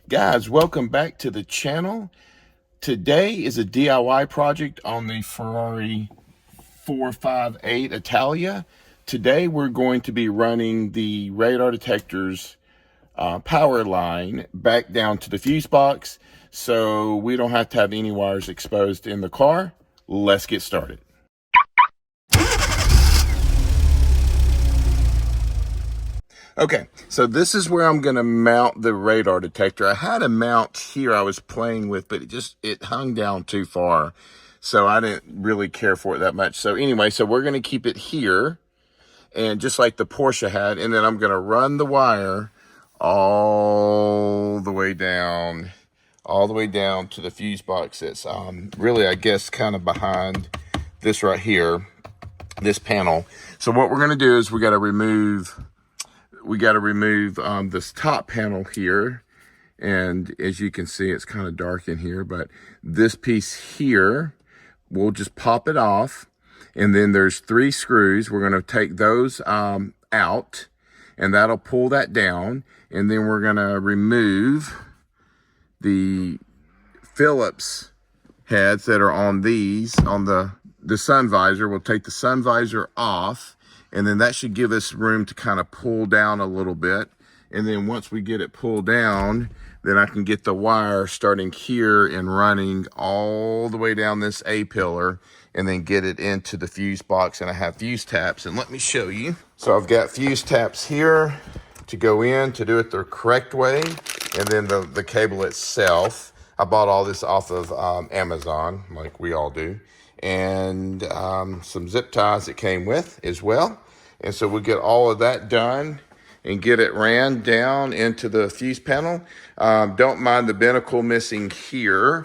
Guys, welcome back to the channel. Today is a DIY project on the Ferrari 458 Italia. Today we're going to be running the radar detector's power line back down to the fuse box so we don't have to have any wires exposed in the car. Let's get started. Okay, so this is where I'm gonna mount the radar detector. I had a mount here I was playing with, but it hung down too far. So I didn't really care for it that much. So anyway, so we're gonna keep it here, and just like the Porsche had, and then I'm gonna run the wire all the way down to the fuse box that's really, I guess, kind of behind this right here, this panel. So what we're gonna do is we gotta remove this top panel here, and as you can see, it's kind of dark in here, but this piece here, we'll just pop it off, and then there's 3 screws. We're going to take those out, and that'll pull that down, and then we're going to remove the Phillips heads that are on these, on the sun visor. We'll take the sun visor off, and then that should give us room to kind of pull down a little bit. And then once we get it pulled down, then I can get the wire starting here and running all the way down this A-pillar, and then get it into the fuse box. And I have fuse taps, and let me show you. So I've got fuse taps here to go in to do it the correct way, and then the cable itself. I bought all this off of Amazon, like we all do, and some zip ties that came with as well. And so we'll get all of that done and get it ran down into the fuse panel. Don't mind the binnacle missing here.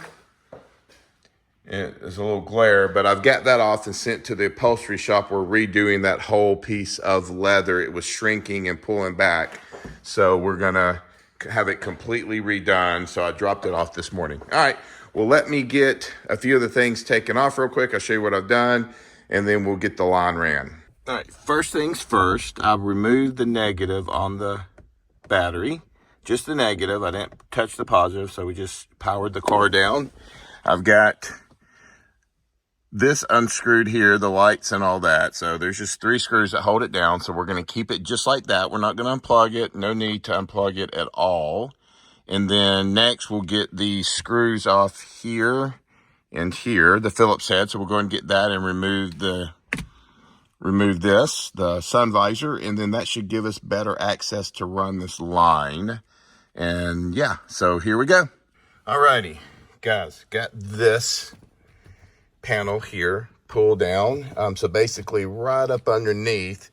There's a little glare, but I've got that off and sent to the upholstery shop. We're redoing that whole piece of leather. It was shrinking and pulling back. So we're gonna have it completely redone. So I dropped it off this morning. All right, well, let me get a few of the things taken off real quick. I'll show you what I've done, and then we'll get the line ran. All right, first things first, I've removed the negative on the battery, just the negative. I didn't touch the positive, so we just powered the car down. I've got this unscrewed here, the lights and all that. So there's just 3 screws that hold it down. So we're going to keep it just like that. We're not going to unplug it. No need to unplug it at all. And then next we'll get the screws off here and here, the Phillips head. So we'll go and get that and remove the sun visor, and then that should give us better access to run this line. And yeah, so here we go. Alrighty, guys, got this panel here pulled down. So basically right up underneath,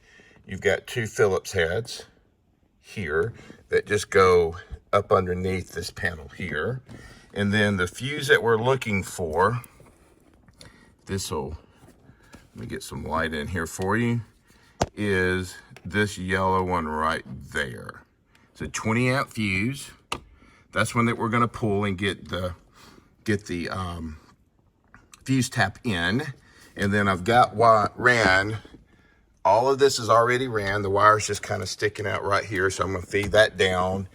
you've got 2 Phillips heads here that just go up underneath this panel here. And then the fuse that we're looking for, let me get some light in here for you, is this yellow one right there. It's a 20 amp fuse. That's one that we're gonna pull and get the fuse tap in. And then I've got ran, all of this is already ran. The wire's just kind of sticking out right here. So I'm gonna feed that down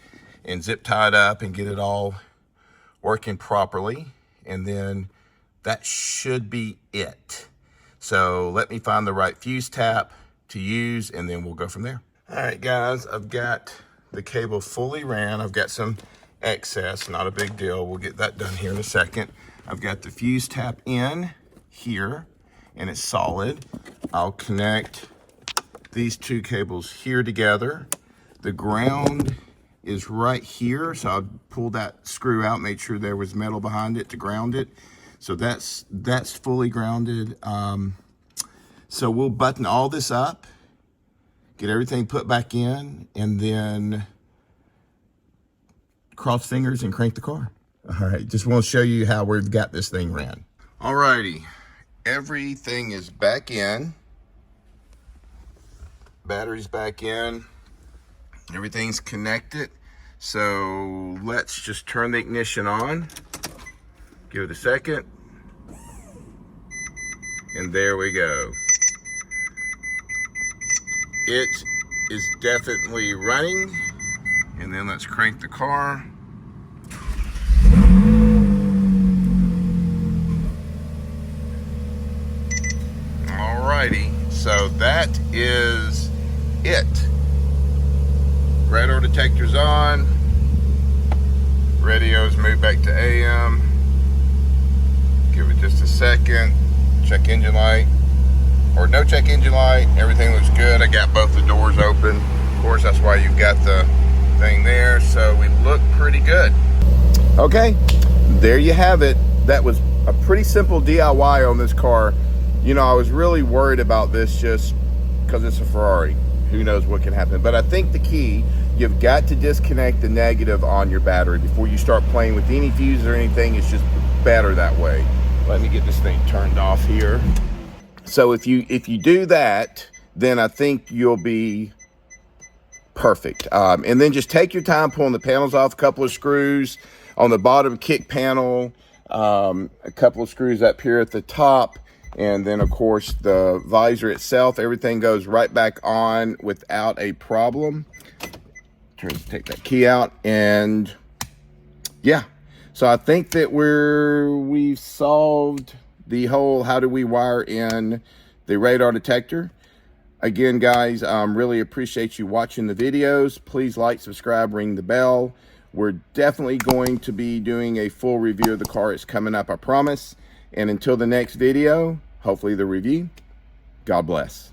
and zip tie it up and get it all working properly. And then that should be it. So let me find the right fuse tap to use, and then we'll go from there. All right, guys, I've got the cable fully ran. I've got some excess, not a big deal. We'll get that done here in a second. I've got the fuse tap in here, and it's solid. I'll connect these 2 cables here together. The ground is right here, so I'll pull that screw out, make sure there was metal behind it to ground it. So that's fully grounded. So we'll button all this up, get everything put back in, and then cross fingers and crank the car. All right, just want to show you how we've got this thing ran. All righty, everything is back in. Battery's back in. Everything's connected. So let's just turn the ignition on. Give it a second. And there we go. It is definitely running. And then let's crank the car. that is it. Radar detector's on. Radio's moved back to AM. Give it just a second. Check engine light. Or no check engine light. Everything looks good. I got both the doors open. Of course, that's why you've got the thing there. So we look pretty good. Okay, there you have it. That was a pretty simple DIY on this car. You know, I was really worried about this just because it's a Ferrari. Who knows what can happen. But I think the key, you've got to disconnect the negative on your battery before you start playing with any fuses or anything. It's just better that way. Let me get this thing turned off here. So if you do that, then I think you'll be perfect. And then just take your time pulling the panels off, a couple of screws on the bottom kick panel, a couple of screws up here at the top, and then of course the visor itself, everything goes right back on without a problem. Take that key out, and yeah. So I think that we've solved the whole how do we wire in the radar detector. Again, guys, really appreciate you watching the videos. Please like, subscribe, ring the bell. We're definitely going to be doing a full review of the car. It's coming up, I promise. And until the next video, hopefully the review, God bless.